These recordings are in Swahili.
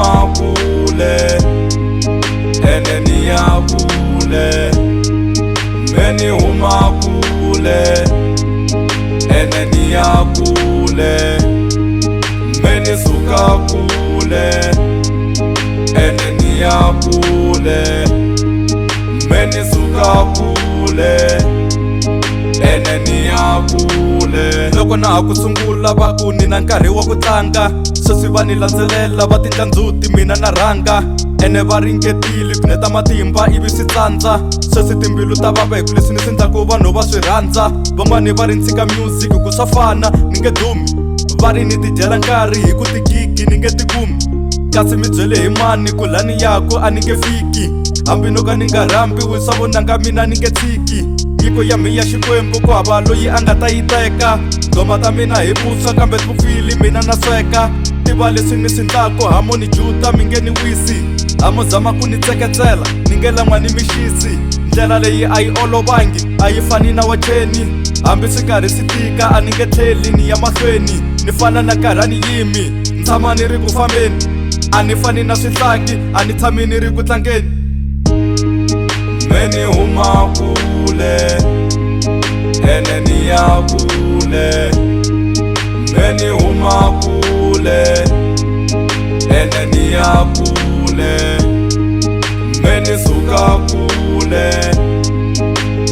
huma kule, ene ni ya kule. Meni huma kule, ene ni ya kule. Meni suka kule, ene ni ya kule. Meni suka kule, ene ni ya kule. Loko na ha ku sungula va ku ni na nkarhi wa ku tlanga, sweswi va ni landzelela va tindla ndzhuti mina na rhanga. Ene va ringetile ku neta matimba ivi swi tsandza, sweswi timbilu ta vava hi ku leswi ni swi endlaku vanhu va swi rhandza. Van'wani va ri tshika music ku swa fana ni nge dumi, va ri ni tidyela nkarhi hi ku tigigi ni nge tikumi. Kasi mi byele hi mani ku lani yaku a ni nge fiki, hambi no ka ni nga rambiwi swa vonanga mina ni nge tshiki. Nyiko ya mi ya Xikwembu ku hava loyi a nga ta yi teka, ngoma ta mina hi vuswa kambe vufili mina na sweka. Tiva leswi ni swi ndlaku hamoni juta mi nge ni wisi, hamo zama ku ni tseketsela ni nge lan'wa ni mixisi. Ndlela leyi a yi olovangi a yi fani na wacheni, hambi swi karhi swi tika a ni nge tlheli ni ya mahlweni. Ni fana na karhani yimi ni tshama ni ri ku fambeni, a ni fani na swihlangi a ni tshami ni ri ku tlangeni. Meni huma kule, ene ni ya kule. Meni huma kule, ene ni ya kule. Meni suka kule,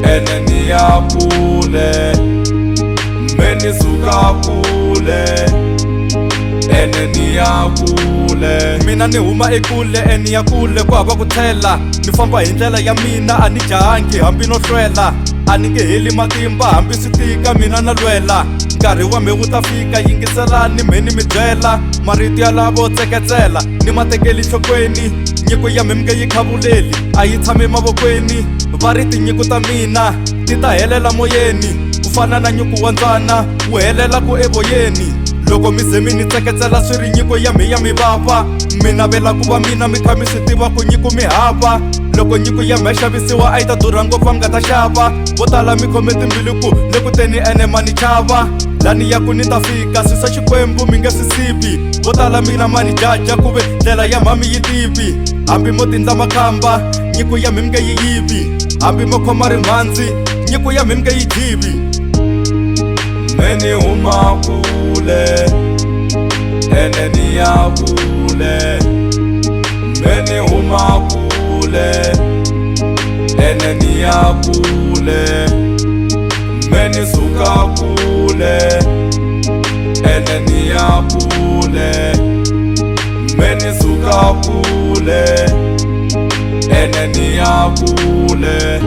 ene ni ya kule. Meni suka kule, ene ni ya kule. Mina ni huma ekule, ene ya kule ku hava ku tlhela. Ni famba hi ndlela ya mina a ni jahangi hambi no hlwela, a ni nge heli matimba hambi swi tika mina na lwela. Nkarhi wa me wu ta fika, yingiselani mheni mi byela. Marito ya lavo tseketsela ni ma tekeli nhlokweni, nyiko ya me mi nge yi khavuleli a yi tshami mavokweni. Va ri tinyiko ta mina ti ta helela moyeni, ku fana na nyuku wa ndzwana wu helela ku evoyeni. Loko mi ze mi ni tseketsela swi ri nyiko ya me ya mi vava, mi navela ku va mina mi kha mi swi tiva ku nyiko mi hava. Loko nyiko ya me xavisiwa a yi ta durha ngopfu va mi nga ta xava, vo tala mi khome timbilu ku le ku teni ene ma ni chava. Lani ya ku ni ta fika swi swa Xikwembu mi nge swi sivi, vo tala mina ma ni jaja ku ve ndlela ya mhami yi tivi. Hambi mo tindla makhamba nyiko ya me mi nge yi yivi, hambi mo khoma rimhandzi nyiko ya me mi nge yi jivi. Meni huma kule, ene ni ya kule. Meni huma kule, ene ni ya kule. Meni suka kule, ene ni ya kule. Meni suka kule, ene ni ya kule.